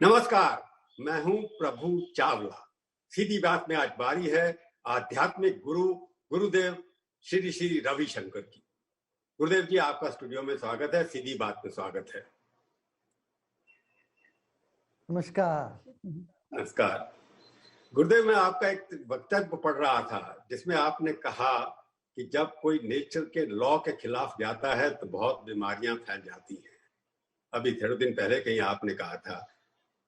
नमस्कार, मैं हूं प्रभु चावला। सीधी बात में आज बारी है आध्यात्मिक गुरु गुरुदेव श्री श्री रविशंकर की। गुरुदेव जी, आपका स्टूडियो में स्वागत है, सीधी बात में स्वागत है। नमस्कार। नमस्कार गुरुदेव, मैं आपका एक वक्तव्य पढ़ रहा था जिसमें आपने कहा कि जब कोई नेचर के लॉ के खिलाफ जाता है तो बहुत बीमारियां फैल जाती हैं। अभी थोड़े दिन पहले कहीं आपने कहा था।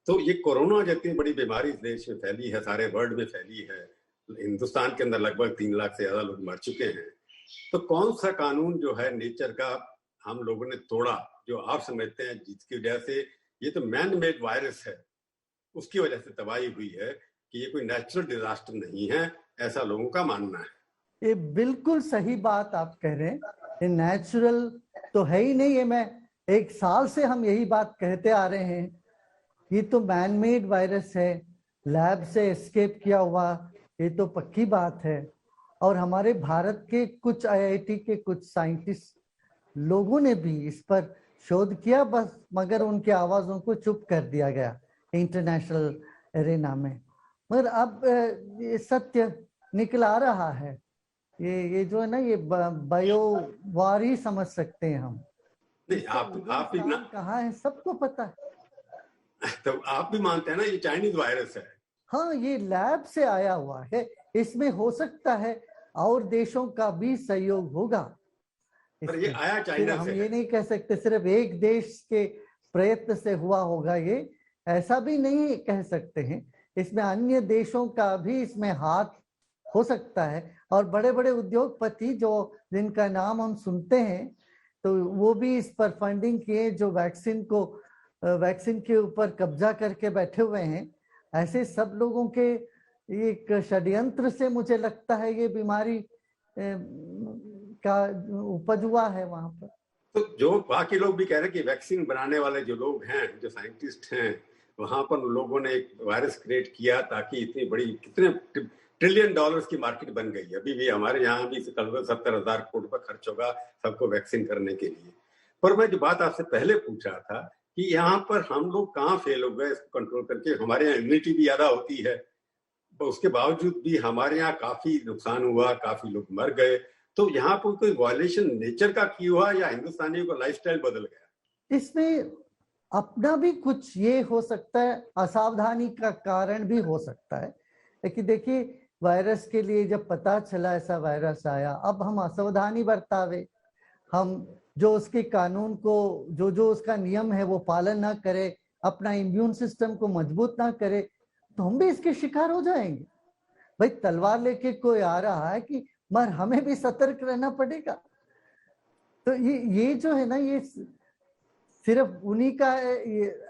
तो ये कोरोना जितनी बड़ी बीमारी इस देश में फैली है, सारे वर्ल्ड में फैली है, हिंदुस्तान के अंदर लगभग 3 लाख से ज्यादा लोग मर चुके हैं। तो कौन सा कानून जो है नेचर का हम लोगों ने तोड़ा, जो आप समझते हैं जिसकी वजह से ये तो मैन मेड वायरस है, उसकी वजह से तबाही हुई है कि ये कोई नेचुरल डिजास्टर नहीं है, ऐसा लोगों का मानना है। ये बिल्कुल सही बात आप कह रहे हैं। ये नेचुरल तो है ही नहीं। ये मैं 1 साल से हम यही बात कहते आ रहे हैं। ये तो मैन मेड वायरस है, लैब से एस्केप किया हुआ, ये तो पक्की बात है। और हमारे भारत के कुछ आईआईटी के कुछ साइंटिस्ट लोगों ने भी इस पर शोध किया, बस मगर उनकी आवाजों को चुप कर दिया गया इंटरनेशनल एरेना में। मगर अब ये सत्य निकल आ रहा है। ये जो है ना, ये बायोवार ही समझ सकते हैं हम। नहीं, आप भी कहाँ है सबको पता है। तो आप भी मानते हैं ना ये चाइनीज वायरस है? हाँ, ये लैब से आया हुआ है। इसमें हो सकता है और देशों का भी सहयोग होगा। पर ये आया चाइना से। हम ये नहीं कह सकते सिर्फ एक देश के प्रयत्न से हुआ होगा, ये ऐसा भी नहीं कह सकते हैं। इसमें अन्य देशों का भी इसमें हाथ हो सकता है। और बड़े बड़े उद्योगपति जो जिनका नाम हम सुनते हैं, तो वो भी इस पर फंडिंग किए, जो वैक्सीन के ऊपर कब्जा करके बैठे हुए हैं। ऐसे सब लोगों के एक षड्यंत्र से मुझे लगता है ये बीमारी का उपज हुआ है वहां पर। तो जो बाकी लोग भी कह रहे हैं कि वैक्सीन बनाने वाले जो लोग हैं, जो साइंटिस्ट हैं, वहां पर लोगों ने एक वायरस क्रिएट किया ताकि इतनी बड़ी, कितने ट्रिलियन डॉलर्स की मार्केट बन गई। अभी भी हमारे यहाँ भी 70,000 करोड़ रुपया खर्च होगा सबको वैक्सीन करने के लिए। पर मैं जो बात आपसे पहले पूछ रहा था कि यहाँ पर हम लोग कहाँ फेल हो गए इसको कंट्रोल करके। हमारे यहाँ इम्यूनिटी भी ज्यादा होती है, तो उसके बावजूद भी हमारे यहाँ काफी नुकसान हुआ, काफी लोग मर गए। तो यहाँ पर कोई वायलेशन नेचर का की हुआ या हिंदुस्तानियों का लाइफस्टाइल बदल गया? इसमें अपना भी कुछ ये हो सकता है, असावधानी का कारण भी हो सकता है। लेकिन देखिए, वायरस के लिए जब पता चला ऐसा वायरस आया, अब हम असावधानी बरतावे, हम जो उसके कानून को, जो उसका नियम है वो पालन ना करे, अपना इम्यून सिस्टम को मजबूत ना करे, तो हम भी इसके शिकार हो जाएंगे। भाई तलवार लेके कोई आ रहा है कि मगर हमें भी सतर्क रहना पड़ेगा। तो ये जो है ना, ये सिर्फ उन्हीं का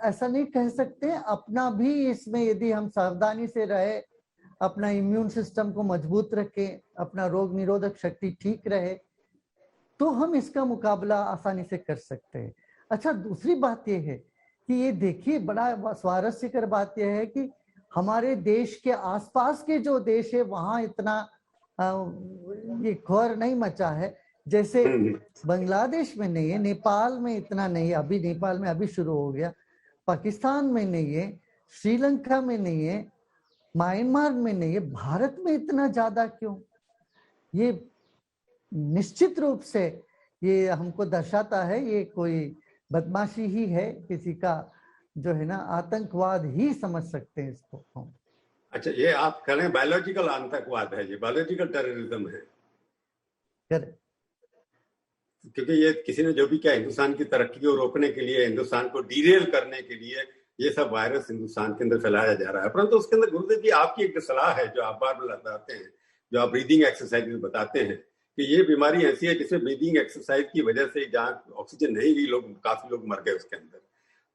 ऐसा नहीं कह सकते। अपना भी इसमें यदि हम सावधानी से रहे, अपना इम्यून सिस्टम को मजबूत रखें, अपना रोग निरोधक शक्ति ठीक रहे, तो हम इसका मुकाबला आसानी से कर सकते हैं। अच्छा, दूसरी बात यह है कि ये देखिए, बड़ा स्वारस्यकर बात यह है कि हमारे देश के आसपास के जो देश है वहां इतना ये खौर नहीं मचा है जैसे बांग्लादेश में नहीं है, नेपाल में इतना नहीं है, अभी नेपाल में अभी शुरू हो गया, पाकिस्तान में नहीं है, श्रीलंका में नहीं है, म्यांमार में नहीं है, भारत में इतना ज्यादा क्यों? ये निश्चित रूप से ये हमको दर्शाता है ये कोई बदमाशी ही है, किसी का जो है ना आतंकवाद ही समझ सकते हैं इसको हम। अच्छा, ये आप कह रहे हैं बायोलॉजिकल आतंकवाद है, ये बायोलॉजिकल टेररिज्म है। क्योंकि ये किसी ने जो भी किया हिंदुस्तान की तरक्की को रोकने के लिए, हिंदुस्तान को डीरेल करने के लिए, ये सब वायरस हिंदुस्तान के अंदर फैलाया जा रहा है। परंतु उसके अंदर गुरुदेव जी आपकी एक सलाह है जो आप बार बार बताते हैं, जो आप ब्रीदिंग एक्सरसाइज बताते हैं कि ये बीमारी ऐसी है जिसमें ब्रीदिंग एक्सरसाइज की वजह से जहाँ ऑक्सीजन नहीं गई, काफी लोग मर गए उसके अंदर।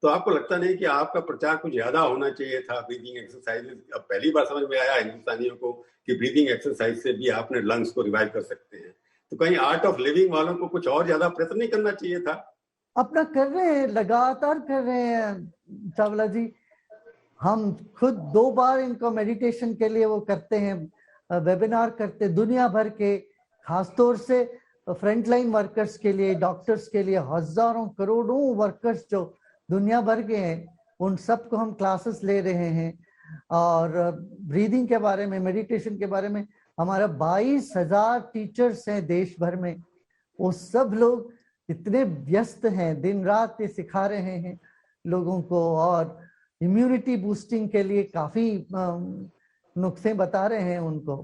तो आपको लगता नहीं कि आपका प्रचार कुछ ज्यादा होना चाहिए था ब्रीदिंग एक्सरसाइज? अब पहली बार समझ में आया हिंदुस्तानियों को कि ब्रीदिंग एक्सरसाइज से भी आपने लंग्स को रिवाइव कर सकते हैं। तो कहीं आर्ट ऑफ लिविंग वालों को कुछ और ज्यादा प्रयत्न नहीं करना चाहिए था? अपना कर रहे हैं, लगातार कर रहे हैं चावला जी। हम खुद 2 बार इनको मेडिटेशन के लिए वो करते हैं, वेबिनार करते दुनिया भर के, खासतौर से फ्रंटलाइन वर्कर्स के लिए, डॉक्टर्स के लिए, हजारों करोड़ों वर्कर्स जो दुनिया भर के हैं, उन सब को हम क्लासेस ले रहे हैं। और ब्रीदिंग के बारे में, मेडिटेशन के बारे में हमारा 22,000 टीचर्स हैं देश भर में। वो सब लोग इतने व्यस्त हैं, दिन रात ये सिखा रहे हैं लोगों को, और इम्यूनिटी बूस्टिंग के लिए काफी नुस्खे बता रहे हैं उनको।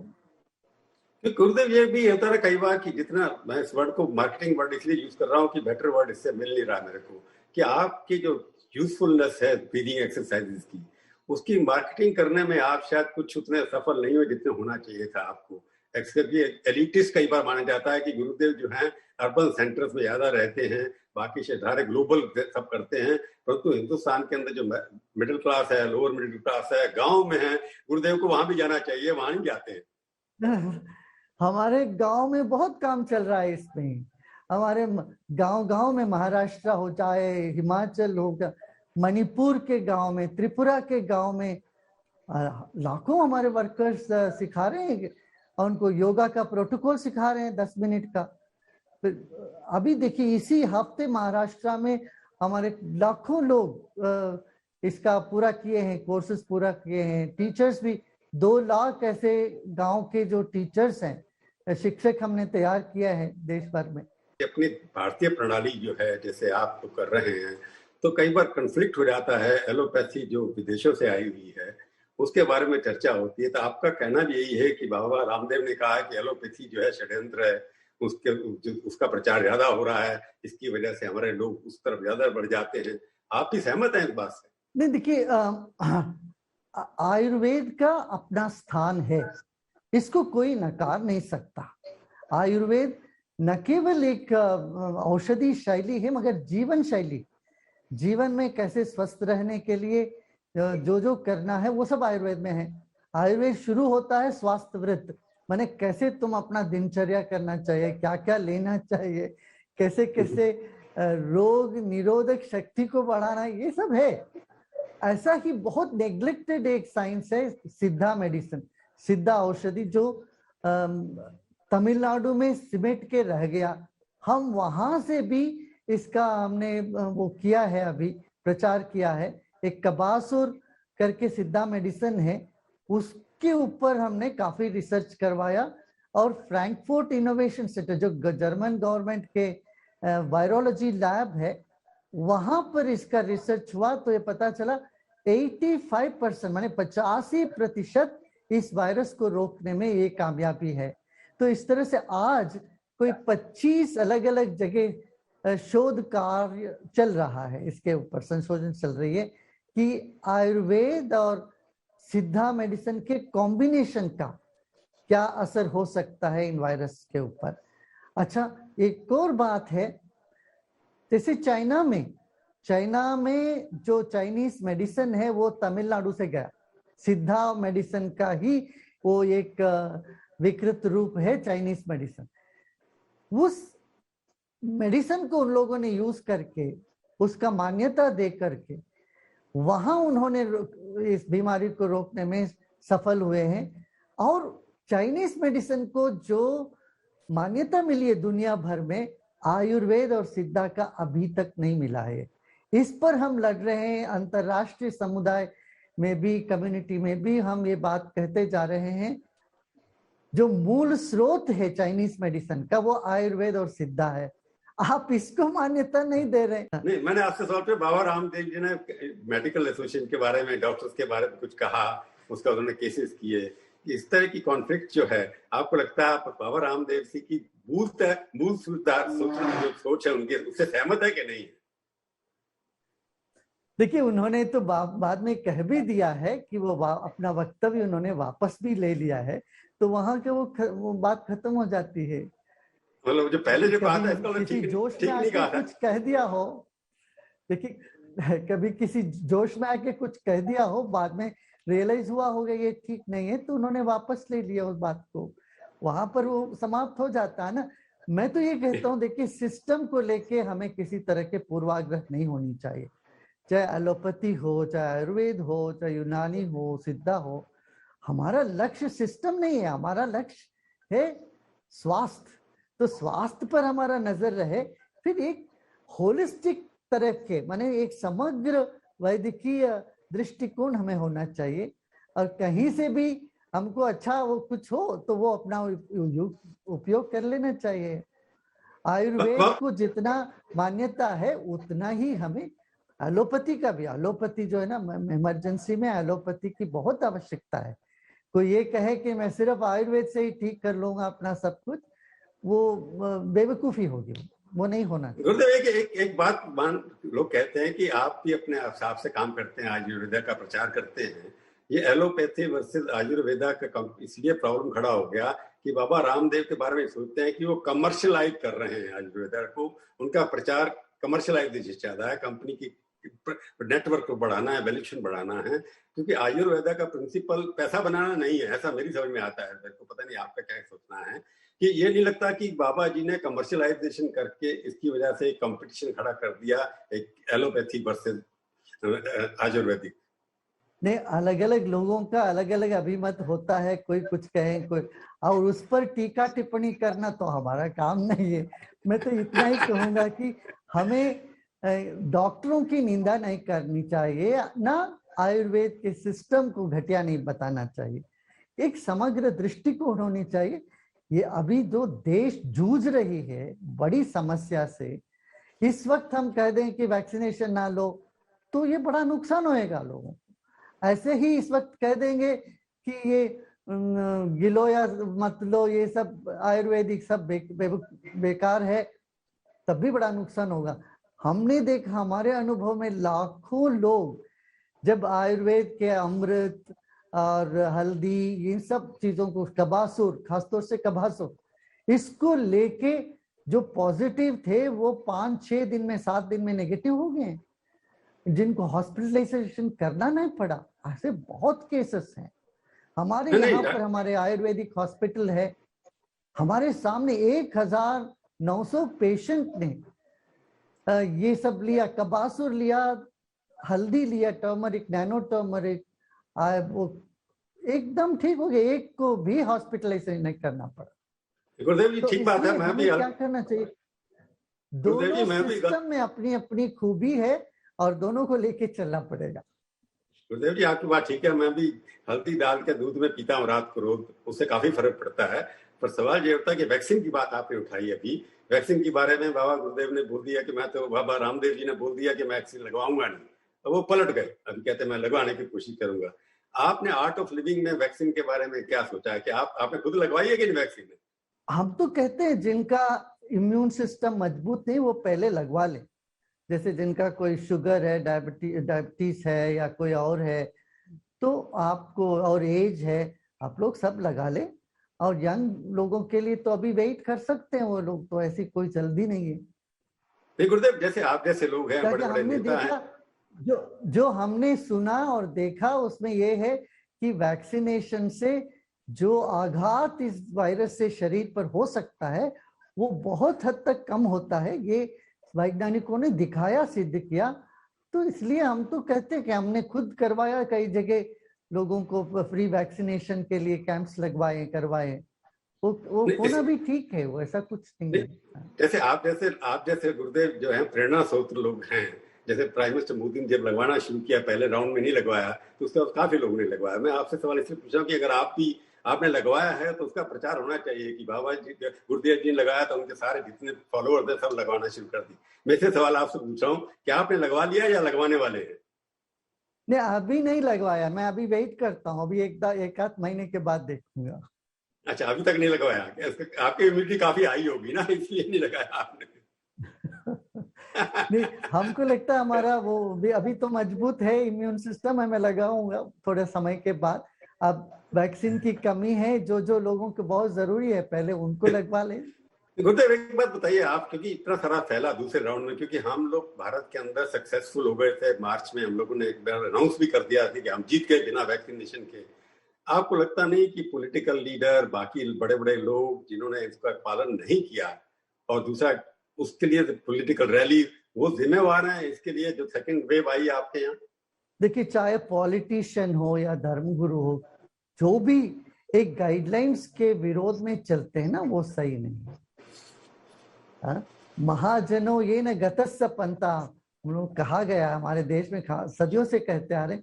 तो गुरुदेव, ये भी होता है कई बार कि जितना मैं इस वर्ड को मार्केटिंग वर्ड इसलिए यूज कर रहा हूँ कि बेटर वर्ड इससे मिल नहीं रहा मेरे को, कि आपकी जो यूजफुलनेस है ब्रीदिंग एक्सरसाइजेस की, उसकी मार्केटिंग करने में आप शायद कुछ उतने सफल नहीं हुए जितने होना चाहिए था आपको। एलिटिस्ट कई बार माना जाता है कि गुरुदेव जो है अर्बन सेंटर्स में ज्यादा रहते हैं, बाकी क्षेत्र ग्लोबल सब करते हैं, परंतु हिंदुस्तान के अंदर जो मिडिल क्लास है, लोअर मिडिल क्लास है, गांव में है, गुरुदेव को वहां भी जाना चाहिए, वहां नहीं जाते हैं। हमारे गांव में बहुत काम चल रहा है इसमें। हमारे गांव में, महाराष्ट्र हो चाहे हिमाचल हो, मणिपुर के गांव में, त्रिपुरा के गांव में लाखों हमारे वर्कर्स सिखा रहे हैं और उनको योगा का प्रोटोकॉल सिखा रहे हैं 10 मिनट का। अभी देखिए इसी हफ्ते महाराष्ट्र में हमारे लाखों लोग इसका पूरा किए हैं, कोर्सेज पूरा किए हैं। टीचर्स भी 2 लाख ऐसे गांव के जो टीचर्स हैं, शिक्षक हमने तैयार किया है देश भर में। अपनी भारतीय प्रणाली जो है जैसे आप तो कर रहे हैं, तो कई बार कंफ्लिक्ट हो जाता है। एलोपैथी जो विदेशों से आई हुई है उसके बारे में चर्चा होती है, तो आपका कहना भी यही है कि बाबा रामदेव ने कहा है कि एलोपैथी जो है षड्यंत्र है, उसका प्रचार ज्यादा हो रहा है, इसकी वजह से हमारे लोग उस तरफ ज्यादा बढ़ जाते हैं। आप भी सहमत हैं इस बात से? नहीं, देखिए आयुर्वेद का अपना स्थान है, इसको कोई नकार नहीं सकता। आयुर्वेद न केवल एक औषधि शैली है, मगर जीवन शैली, जीवन में कैसे स्वस्थ रहने के लिए जो जो करना है वो सब आयुर्वेद में है। आयुर्वेद शुरू होता है स्वास्थ्य वृत्त, माने कैसे तुम अपना दिनचर्या करना चाहिए, क्या क्या लेना चाहिए, कैसे कैसे रोग निरोधक शक्ति को बढ़ाना, ये सब है। ऐसा ही बहुत नेग्लेक्टेड एक साइंस है सिद्धा मेडिसिन, सिद्धा औषधि, जो तमिलनाडु में सिमट के रह गया। हम वहां से भी इसका हमने वो किया है, अभी प्रचार किया है। एक कबासुर करके सिद्धा मेडिसिन है, उसके ऊपर हमने काफी रिसर्च करवाया, और फ्रैंकफर्ट इनोवेशन सेंटर जो जर्मन गवर्नमेंट के वायरोलॉजी लैब है, वहां पर इसका रिसर्च हुआ, तो ये पता चला 85% माने 85% इस वायरस को रोकने में ये कामयाबी है। तो इस तरह से आज कोई 25 अलग अलग जगह शोध कार्य चल रहा है, इसके ऊपर संशोधन चल रही है कि आयुर्वेद और सिद्धा मेडिसिन के कॉम्बिनेशन का क्या असर हो सकता है इन वायरस के ऊपर। अच्छा, एक और बात है, जैसे चाइना में जो चाइनीज मेडिसिन है वो तमिलनाडु से गया, सिद्धा मेडिसिन का ही वो एक विकृत रूप है चाइनीज मेडिसिन। उस मेडिसिन को उन लोगों ने यूज करके, उसका मान्यता दे करके, वहां उन्होंने इस बीमारी को रोकने में सफल हुए हैं। और चाइनीज मेडिसिन को जो मान्यता मिली है दुनिया भर में, आयुर्वेद और सिद्धा का अभी तक नहीं मिला है। इस पर हम लड़ रहे हैं, अंतरराष्ट्रीय समुदाय में भी, कम्युनिटी में भी हम ये बात कहते जा रहे हैं, जो मूल स्रोत है चाइनीज मेडिसिन का वो आयुर्वेद और सिद्धा है। आप इसको मान्यता नहीं दे रहे। नहीं, मैंने आपसे सवाल पे बाबा रामदेव जी ने मेडिकल एसोसिएशन के बारे में, डॉक्टर्स के बारे में कुछ कहा, उसका उन्होंने केसेस किए। इस तरह की कॉन्फ्लिक्ट जो है, आपको लगता है बाबा रामदेव जी की मूल सोच है उनके, उससे सहमत है कि नहीं? देखिए, उन्होंने तो बाद में कह भी दिया है कि वो अपना वक्तव्य उन्होंने वापस भी ले लिया है, तो वहां के वो बात खत्म हो जाती है। मतलब जो पहले जो बात है, किसी जोश में आके कुछ कह दिया हो, देखिए कभी किसी जोश में आके कुछ कह दिया हो, बाद में रियलाइज हुआ होगा ये ठीक नहीं है, तो उन्होंने वापस ले लिया उस बात को, वहां पर वो समाप्त हो जाता है ना। मैं तो ये कहता हूँ, देखिए सिस्टम को लेके हमें किसी तरह के पूर्वाग्रह नहीं होनी चाहिए, चाहे एलोपैथी हो, चाहे आयुर्वेद हो, चाहे यूनानी हो, सिद्धा हो। हमारा लक्ष्य सिस्टम नहीं है, हमारा लक्ष्य है स्वास्थ्य। तो स्वास्थ्य पर हमारा नजर रहे, फिर एक होलिस्टिक तरह के, माने एक समग्र वैद्यकीय दृष्टिकोण हमें होना चाहिए, और कहीं से भी हमको अच्छा वो कुछ हो तो वो अपना उपयोग कर लेना चाहिए। आयुर्वेद को जितना मान्यता है उतना ही हमें एलोपैथी का भी, एलोपैथी जो है ना, इमरजेंसी में एलोपैथी की बहुत आवश्यकता है। कोई ये कहे कि मैं सिर्फ आयुर्वेद से ही ठीक कर लूंगा अपना सब कुछ, वो बेवकूफी होगी, वो नहीं होना चाहिए। गुरुदेव एक बात लोग कहते हैं कि आप भी अपने हिसाब से काम करते हैं, आयुर्वेदा का प्रचार करते हैं। ये एलोपैथी वर्सेस आयुर्वेदा का इसलिए प्रॉब्लम खड़ा हो गया कि बाबा रामदेव के बारे में सोचते हैं कि वो कमर्शियलाइज कर रहे हैं आयुर्वेदा को, उनका प्रचार कमर्शियलाइजेशन ज्यादा है, कंपनी की नेटवर्क को बढ़ाना है, वैल्यूएशन बढ़ाना है, क्योंकि आयुर्वेदा का प्रिंसिपल पैसा बनाना नहीं है, ऐसा मेरी समझ में आता है। मेरे को पता नहीं आपका क्या सोचना है कि ये नहीं लगता कि बाबा जी ने कमर्शियलाइजेशन करके इसकी वजह से कंपटीशन खड़ा कर दिया एक एलोपैथी वर्सेस आयुर्वेदिक? नहीं, अलग अलग लोगों का अलग अलग अभिमत होता है, कोई कुछ कहे कोई, और उस पर टीका टिप्पणी करना तो हमारा काम नहीं है। मैं तो इतना ही कहूंगा कि हमें डॉक्टरों की निंदा नहीं करनी चाहिए, ना आयुर्वेद के सिस्टम को घटिया नहीं बताना चाहिए। एक समग्र दृष्टिकोण होनी चाहिए। ये अभी जो देश जूझ रही है बड़ी समस्या से, इस वक्त हम कह दें कि वैक्सीनेशन ना लो तो ये बड़ा नुकसान होएगा लोगों को। ऐसे ही इस वक्त कह देंगे कि ये गिलो या मत लो, ये सब आयुर्वेदिक सब बेकार है, तब भी बड़ा नुकसान होगा। हमने देखा हमारे अनुभव में लाखों लोग जब आयुर्वेद के अमृत और हल्दी इन सब चीजों को, कबासुर, खासतौर से कबासुर, इसको लेके जो पॉजिटिव थे वो 5-6 दिन में 7 दिन में नेगेटिव हो गए, जिनको हॉस्पिटलाइजेशन करना नहीं पड़ा। ऐसे बहुत केसेस हैं हमारे यहाँ पर। हमारे आयुर्वेदिक हॉस्पिटल है, हमारे सामने 1900 पेशेंट ने ये सब लिया, कबासुर लिया, हल्दी लिया, टर्मरिक, नैनो टर्मरिक, वो एकदम ठीक हो गया, एक को भी हॉस्पिटलाइजेशन नहीं करना पड़ा। गुरुदेव जी तो ठीक बात है, मैं भी क्या करना चाहिए, दोनों सिस्टम में अपनी अपनी खूबी है और दोनों को लेके चलना पड़ेगा। गुरुदेव जी आपकी बात ठीक है, मैं भी हल्दी डाल के दूध में पीता हूँ रात को रोज, उससे काफी फर्क पड़ता है। पर सवाल ये होता है कि वैक्सीन की बात आपने उठाई अभी, वैक्सीन के बारे में बाबा गुरुदेव ने बोल दिया कि मैं तो, बाबा रामदेव जी ने बोल दिया कि मैं वैक्सीन लगवाऊंगा नहीं, तो वो पलट गए, अभी कहते मैं लगवाने की कोशिश करूंगा। आपने आर्ट ऑफ लिविंग में वैक्सीन के बारे में क्या सोचा है कि आपने खुद लगवाई है कि नहीं वैक्सीन? हम तो कहते हैं जिनका इम्यून सिस्टम मजबूत नहीं वो पहले लगवा ले, जैसे जिनका कोई शुगर है, डायबिटीज है या कोई और है, तो आपको और एज है, आप लोग सब लगा ले। और यंग लोगों के लिए तो अभी वेट कर सकते हैं वो लोग, तो ऐसी कोई जल्दी नहीं है। नहीं गुरुदेव, जैसे आप जैसे लोग हैं, बड़े बड़े नेता हैं, जो हमने सुना और देखा उसमें ये है कि वैक्सीनेशन से जो आघात इस वायरस से शरीर पर हो सकता है वो बहुत हद तक कम होता है, ये वैज्ञानिकों ने दिखाया, सिद्ध किया। तो इसलिए हम तो कहते हैं कि हमने खुद करवाया, कई जगह लोगों को फ्री वैक्सीनेशन के लिए कैंप्स लगवाए, करवाए, वो होना भी ठीक है, वो ऐसा कुछ नहीं है। जैसे आप जैसे गुरुदेव जो है प्रेरणा स्रोत लोग हैं, जैसे प्राइम मिनिस्टर मोदी ने जब लगवाना शुरू किया, पहले राउंड में नहीं लगवाया तो उसके बाद काफी लोगों ने लगवाया। मैं आपसे सवाल इसलिए पूछ रहा हूँ कि अगर आपने लगवाया है तो उसका प्रचार होना चाहिए कि बाबा जी, गुरुदेव जी ने लगाया तो उनके सारे जितने फॉलोअर्स हैं सब लगवाना शुरू कर दी। मैं इसे सवाल आपसे पूछ रहा हूँ, क्या आपने लगवा लिया या लगवाने वाले हैं? नहीं, अभी नहीं लगवाया, मैं अभी वेट करता हूँ, अभी एक आध महीने के बाद देखूंगा। अच्छा, अभी तक नहीं लगवाया? आपकी इम्यूनिटी काफी हाई होगी ना, इसलिए नहीं लगाया आपने? नहीं, हमको लगता है हमारा वो भी अभी तो मजबूत है इम्यून सिस्टम, मैं लगाऊंगा थोड़े समय के बाद। अब वैक्सीन की कमी है, जो लोगों को बहुत जरूरी है पहले उनको लगवा ले। गुरुदेव एक बात बताइए आप, क्योंकि इतना सारा फैला दूसरे राउंड में, क्योंकि हम लोग भारत के अंदर सक्सेसफुल हो गए थे, मार्च में हम लोगों ने एक बार अनाउंस भी कर दिया था कि हम जीत गए बिना वैक्सीनेशन के। आपको लगता नहीं कि पॉलिटिकल लीडर, बाकी बड़े बड़े लोग जिन्होंने इसका पालन नहीं किया, और दूसरा उसके लिए पॉलिटिकल रैली, वो जिम्मेवार हैं इसके लिए जो सेकंड वेव आई आपके यहाँ? देखिए, चाहे पॉलिटिशियन हो या धर्मगुरु हो, जो भी एक गाइडलाइंस के विरोध में चलते हैं ना, वो सही नहीं है। महाजनो ये न गतस्स पंथा हम लोग कहा गया, हमारे देश में सदियों से कहते आ रहे,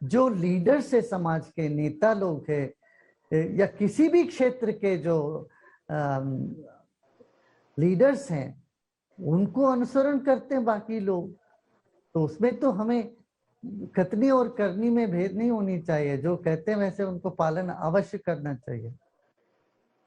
जो लीडर्स है, समाज के नेता लोग है या किसी भी क्षेत्र के जो लीडर्स हैं, उनको अनुसरण करते हैं बाकी लोग, तो उसमें तो हमें कथनी और करनी में भेद नहीं होनी चाहिए। जो कहते हैं वैसे उनको पालन अवश्य करना चाहिए।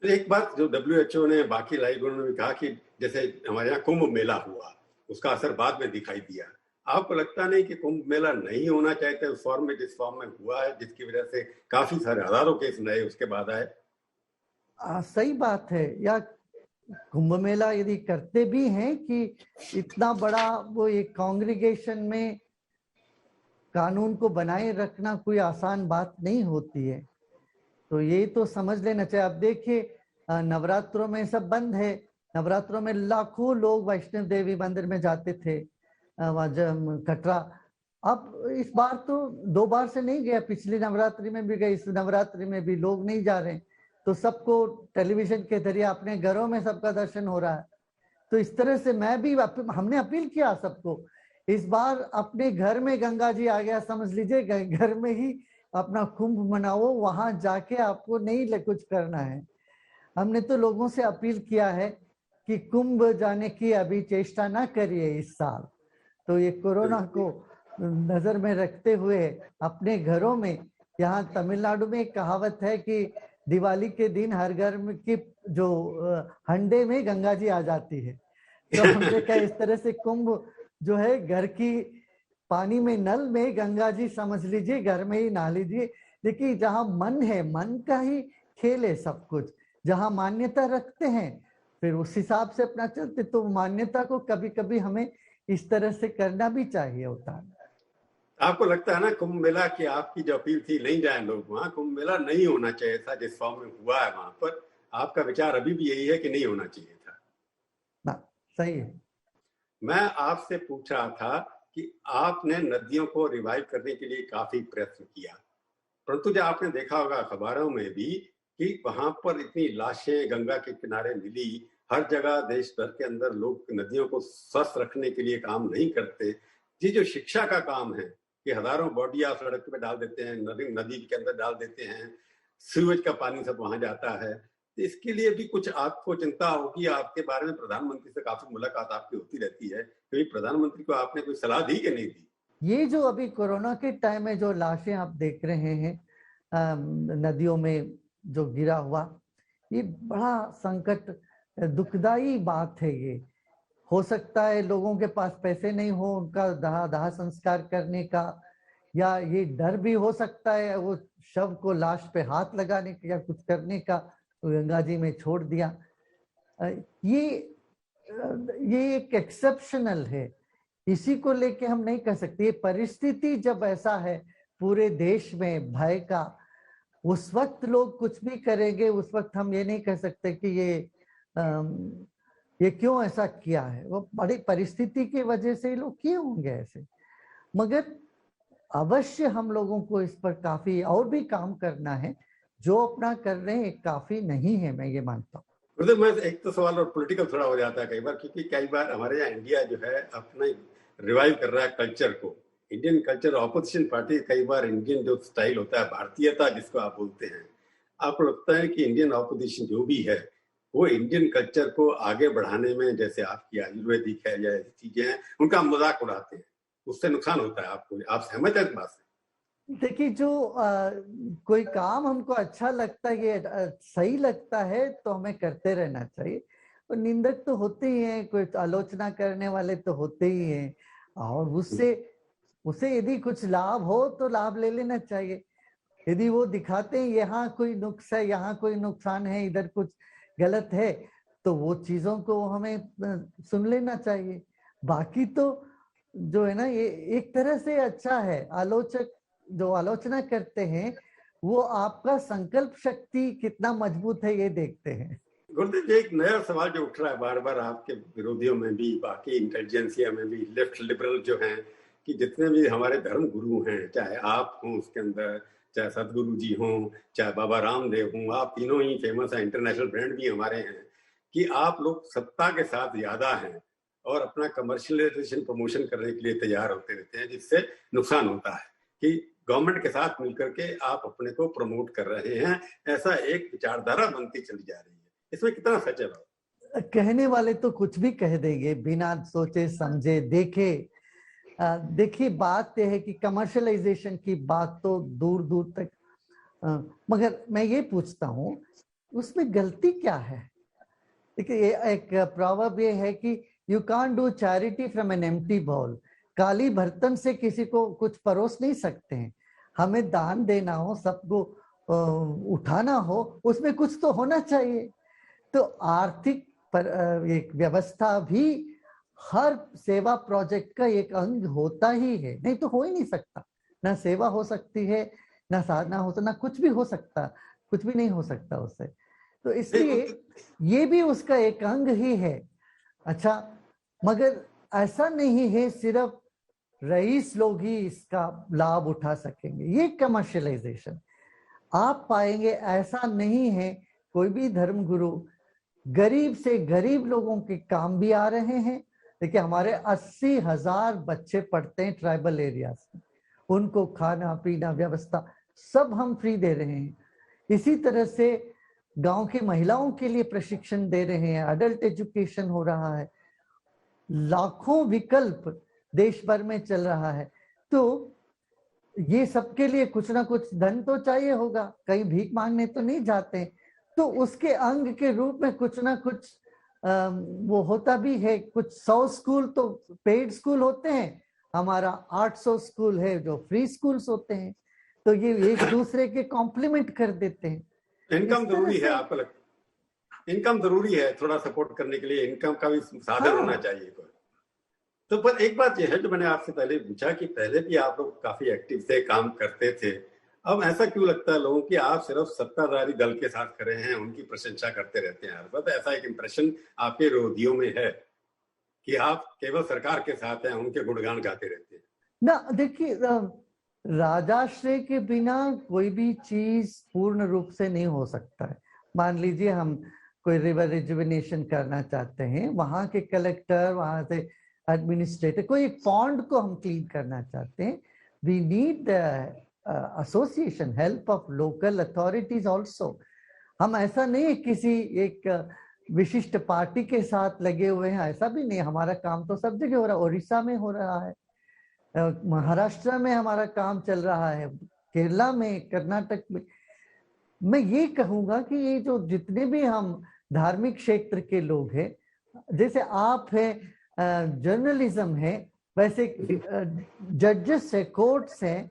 एक बात जो WHO ने, बाकी लाइगों ने भी कहा कि जैसे हमारे यहाँ कुंभ मेला हुआ, उसका असर बाद में दिखाई दिया। आपको लगता नहीं कि कुंभ मेला नहीं होना चाहिए था उस फॉर्म में, जिस फॉर्म में हुआ है, जिसकी वजह से काफी सारे हजारों केस नए उसके बाद आए? सही बात है। या कुंभ मेला यदि करते भी हैं कि इतना बड़ा वो एक कांग्रीगेशन में कानून को बनाए रखना कोई आसान बात नहीं होती है, तो ये तो समझ लेना चाहिए। अब देखिए नवरात्रों में सब बंद है, नवरात्रों में लाखों लोग वैष्णव देवी मंदिर में जाते थे कटरा। अब इस बार तो 2 बार से नहीं गया, पिछली नवरात्रि में भी गए, इस नवरात्रि में भी लोग नहीं जा रहे, तो सबको टेलीविजन के जरिए अपने घरों में सबका दर्शन हो रहा है। तो इस तरह से हमने अपील किया सबको, इस बार अपने घर में गंगा जी आ गया समझ लीजिए, घर में ही अपना कुंभ मनाओ, वहां जाके आपको नहीं कुछ करना है। हमने तो लोगों से अपील किया है कि कुंभ जाने की अभी चेष्टा ना करिए इस साल। तो ये कोरोना को नजर में रखते हुए अपने घरों में, यहाँ तमिलनाडु में एक कहावत है कि दिवाली के दिन हर घर में की जो हंडे में गंगा जी आ जाती है। तो हमने कहा इस तरह से कुंभ जो है घर की पानी में, नल में गंगा जी समझ लीजिए, घर में ही नहा लीजिए। देखिए जहाँ मन है, मन का ही खेल है सब कुछ। जहाँ मान्यता रखते हैं फिर उस हिसाब से अपना चलते, तो मान्यता को कभी कभी हमें इस तरह से करना भी चाहिए होता है। आपको लगता है ना कुंभ मेला की आपकी जो अपील थी, नहीं जाए लोग वहां, कुंभ मेला नहीं होना चाहिए था जिस फॉर्म में हुआ है वहां पर, आपका विचार अभी भी यही है कि नहीं होना चाहिए था? ना, सही है। मैं आपसे पूछ रहा था कि आपने नदियों को रिवाइव करने के लिए काफी प्रयत्न किया, परंतु जो आपने देखा होगा अखबारों में भी कि वहां पर इतनी लाशें गंगा के किनारे मिली, हर जगह देश भर के अंदर लोग नदियों को स्वस्थ रखने के लिए काम नहीं करते। ये जो शिक्षा का काम है कि हजारों बॉडियां सड़क पे डाल देते हैं, नदी के अंदर डाल देते हैं, सीवेज का पानी सब वहां जाता है, तो इसके लिए भी कुछ आपको चिंता होगी। आपके बारे में प्रधानमंत्री से काफी मुलाकात आपकी होती रहती है, कभी प्रधानमंत्री को आपने कोई सलाह दी कि नहीं दी? ये जो अभी कोरोना के टाइम में जो लाशें आप देख रहे हैं नदियों में जो गिरा हुआ, ये बड़ा संकट, दुखदाई बात है। ये हो सकता है लोगों के पास पैसे नहीं हो उनका दाह संस्कार करने का, या ये डर भी हो सकता है वो शव को लाश पे हाथ लगाने का या कुछ करने का, तो गंगा जी में छोड़ दिया। ये एक एक्सेप्शनल है, इसी को लेके हम नहीं कह सकते। ये परिस्थिति जब ऐसा है पूरे देश में भय का, उस वक्त लोग कुछ भी करेंगे, उस वक्त हम ये नहीं कह सकते कि ये क्यों ऐसा किया है। वो बड़ी परिस्थिति की वजह से लोग किए होंगे ऐसे, मगर अवश्य हम लोगों को इस पर काफी और भी काम करना है। जो अपना कर रहे हैं काफी नहीं है, मैं ये मानता हूँ। मतलब मैं एक तो सवाल और पॉलिटिकल थोड़ा हो जाता है कई बार, क्योंकि कई बार हमारे यहाँ इंडिया जो है अपना रिवाइव कर रहा है कल्चर को, इंडियन कल्चर। ऑपोजिशन पार्टी कई बार इंडियन जो स्टाइल होता है, भारतीयता जिसको आप बोलते हैं, आपको लगता है कि इंडियन ऑपोजिशन जो भी है वो इंडियन कल्चर को आगे बढ़ाने में, जैसे आपकी आयुर्वेदिक है या ऐसी चीजें हैं, उनका मजाक उड़ाते हैं, उससे नुकसान होता है आपको? आप सहमत है इस बात से? देखिए जो कोई काम हमको अच्छा लगता है, ये सही लगता है तो हमें करते रहना चाहिए। और निंदक तो होते ही हैं, कोई आलोचना करने वाले तो होते ही हैं, और उससे यदि कुछ लाभ हो तो लाभ ले लेना चाहिए। यदि वो दिखाते हैं यहाँ कोई नुक्स है, यहाँ कोई नुकसान है, इधर कुछ गलत है, तो वो चीजों को हमें सुन लेना चाहिए। बाकी तो जो है ना, ये एक तरह से अच्छा है। आलोचक जो आलोचना करते हैं वो आपका संकल्प शक्ति कितना मजबूत है ये देखते हैं। गुरुदेव जी, एक नया सवाल जो उठ रहा है बार बार आपके विरोधियों में भी, बाकी इंटेलिजेंसिया में भी, लेफ्ट लिबरल जो हैं, कि जितने भी हमारे धर्म गुरु हैं, चाहे आप हों उसके अंदर, चाहे सदगुरु जी हों, चाहे बाबा रामदेव हों, आप तीनों ही फेमस हैं, इंटरनेशनल ब्रांड भी हमारे हैं, कि आप लोग सत्ता के साथ ज्यादा हैं और अपना कमर्शियलाइजेशन प्रमोशन करने के लिए तैयार होते रहते हैं, जिससे नुकसान होता है कि गवर्नमेंट के साथ मिलकर के आप अपने को प्रमोट कर रहे हैं, ऐसा एक विचारधारा बनती चली जा रही है। इसमें कितना सच है? कहने वाले तो कुछ भी कह देंगे बिना सोचे समझे देखे। देखिए, बात यह है कि कमर्शियलाइजेशन की बात तो दूर दूर तक, मगर मैं ये पूछता हूँ उसमें गलती क्या है? देखिए, एक प्रॉवर्ब ये है कि you can't do charity from an empty bowl. काली बर्तन से किसी को कुछ परोस नहीं सकते हैं। हमें दान देना हो, सबको उठाना हो, उसमें कुछ तो होना चाहिए। तो आर्थिक एक व्यवस्था भी हर सेवा प्रोजेक्ट का एक अंग होता ही है, नहीं तो हो ही नहीं सकता। ना सेवा हो सकती है, ना साधना हो, ना कुछ भी हो सकता, कुछ भी नहीं हो सकता उससे। तो इसलिए ये भी उसका एक अंग ही है। अच्छा, मगर ऐसा नहीं है सिर्फ रईस लोग ही इसका लाभ उठा सकेंगे। ये कमर्शियलाइजेशन आप पाएंगे ऐसा नहीं है। कोई भी धर्मगुरु गरीब से गरीब लोगों के काम भी आ रहे हैं। देखिए, हमारे 80,000 बच्चे पढ़ते हैं ट्राइबल एरियाज में, उनको खाना पीना व्यवस्था सब हम फ्री दे रहे हैं। इसी तरह से गांव की महिलाओं के लिए प्रशिक्षण दे रहे हैं, अडल्ट एजुकेशन हो रहा है, लाखों विकल्प देश भर में चल रहा है। तो ये सबके लिए कुछ ना कुछ धन तो चाहिए होगा, कहीं भीख मांगने तो नहीं जाते। तो उसके अंग के रूप में कुछ ना कुछ वो होता भी है। कुछ 100 स्कूल तो पेड स्कूल होते हैं, हमारा 800 स्कूल है जो फ्री स्कूल्स होते हैं। तो ये एक दूसरे के कॉम्प्लीमेंट कर देते हैं। इनकम जरूरी है, आपको लगता है इनकम जरूरी है? थोड़ा सपोर्ट करने के लिए इनकम का भी साधन होना चाहिए कोई। तो पर एक बात यह है जो मैंने आपसे पहले पूछा कि पहले भी आप लोग काफी एक्टिव थे, काम करते थे, अब ऐसा क्यों लगता है लोगों की आप सिर्फ सत्ताधारी दल के साथ खड़े हैं, उनकी प्रशंसा करते रहते हैं हर वक्त? ऐसा एक इंप्रेशन आपके विरोधियों में है कि आप केवल सरकार के साथ हैं, उनके गुणगान गाते रहते हैं ना। देखिए, राजाश्रय के बिना कोई भी चीज पूर्ण रूप से नहीं हो सकता है। मान लीजिए हम कोई रिवर रिजुविनेशन करना चाहते हैं, वहां के कलेक्टर, वहां से एडमिनिस्ट्रेटर, कोई एक पॉन्ड को हम क्लीन करना चाहते हैं, we need association, help of local authorities also. हम ऐसा नहीं किसी एक विशिष्ट पार्टी के साथ लगे हुए हैं, ऐसा भी नहीं। हमारा काम तो सब जगह हो रहा है। उड़ीसा में हो रहा है, महाराष्ट्र में हमारा काम चल रहा है, केरला में, कर्नाटक में। मैं ये कहूंगा कि ये जो जितने भी हम धार्मिक क्षेत्र के लोग हैं, जैसे आप हैं, जर्नलिज्म है, वैसे जजेस है, कोर्ट्स हैं,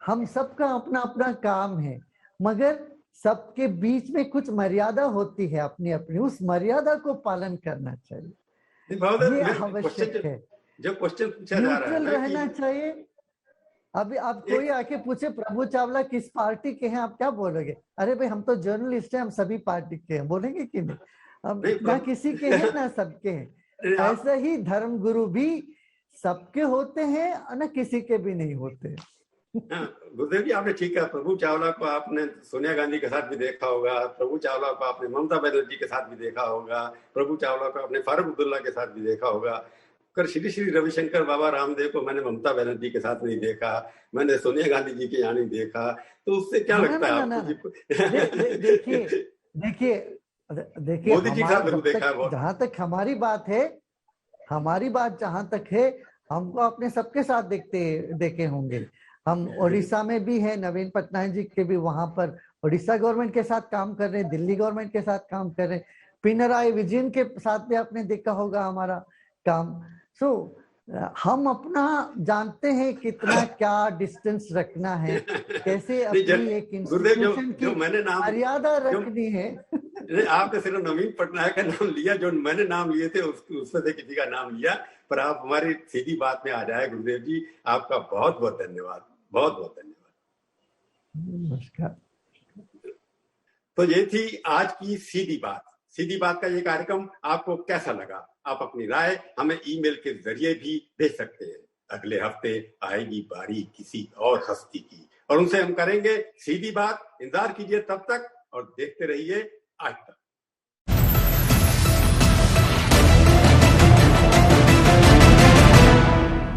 हम सबका अपना अपना काम है, मगर सबके बीच में कुछ मर्यादा होती है अपनी अपनी। उस मर्यादा को पालन करना चाहिए, ये आवश्यक है। जो क्वेश्चन पूछा जा रहा है ना, रहना चाहिए। अभी आप कोई आके पूछे प्रभु चावला किस पार्टी के हैं, आप क्या बोलोगे? अरे भाई, हम तो जर्नलिस्ट हैं, हम सभी पार्टी के हैं, बोलेंगे कि नहीं? अब ना किसी के हैं ना सबके हैं। ऐसे ही धर्मगुरु भी सबके होते हैं, ना किसी के भी नहीं होते। गुरुदेव जी, आपने ठीक कहा। प्रभु चावला को आपने सोनिया गांधी के साथ भी देखा होगा, प्रभु चावला को आपने ममता बनर्जी के साथ भी देखा होगा, प्रभु चावला को आपने फारूक अब्दुल्ला के साथ भी देखा होगा। कर श्री श्री रविशंकर बाबा रामदेव को मैंने ममता बनर्जी के साथ नहीं देखा, मैंने सोनिया गांधी जी के यहाँ नहीं देखा। तो उससे क्या लगता है आपको? देखिए देखिए देखिए, मोदी जी के साथ जरूर देखा है। जहां तक हमारी बात है, हमारी बात जहां तक है, हमको अपने सबके साथ देखे होंगे। हम उड़ीसा में भी हैं, नवीन पटनायक जी के भी वहां पर उड़ीसा गवर्नमेंट के साथ काम कर रहे हैं, दिल्ली गवर्नमेंट के साथ काम कर रहे हैं, पिनराई विजयन के साथ भी आपने देखा होगा हमारा काम। सो हम अपना जानते हैं कितना क्या डिस्टेंस रखना है, कैसे अपनी एक इंस्टीट्यूशन की मर्यादा रखनी है। आपने सिर्फ नवीन पटनायक का नाम लिया, जो मैंने नाम लिए थे उसमें से किसी का नाम लिया, पर आप हमारी सीधी बात में आ जाए। गुरुदेव जी, आपका बहुत बहुत धन्यवाद, बहुत बहुत धन्यवाद। नमस्कार। तो ये थी आज की सीधी बात। सीधी बात का ये कार्यक्रम आपको कैसा लगा? आप अपनी राय हमें ईमेल के जरिए भी भेज सकते हैं। अगले हफ्ते आएगी बारी किसी और हस्ती की, और उनसे हम करेंगे सीधी बात। इंतजार कीजिए तब तक, और देखते रहिए आज तक।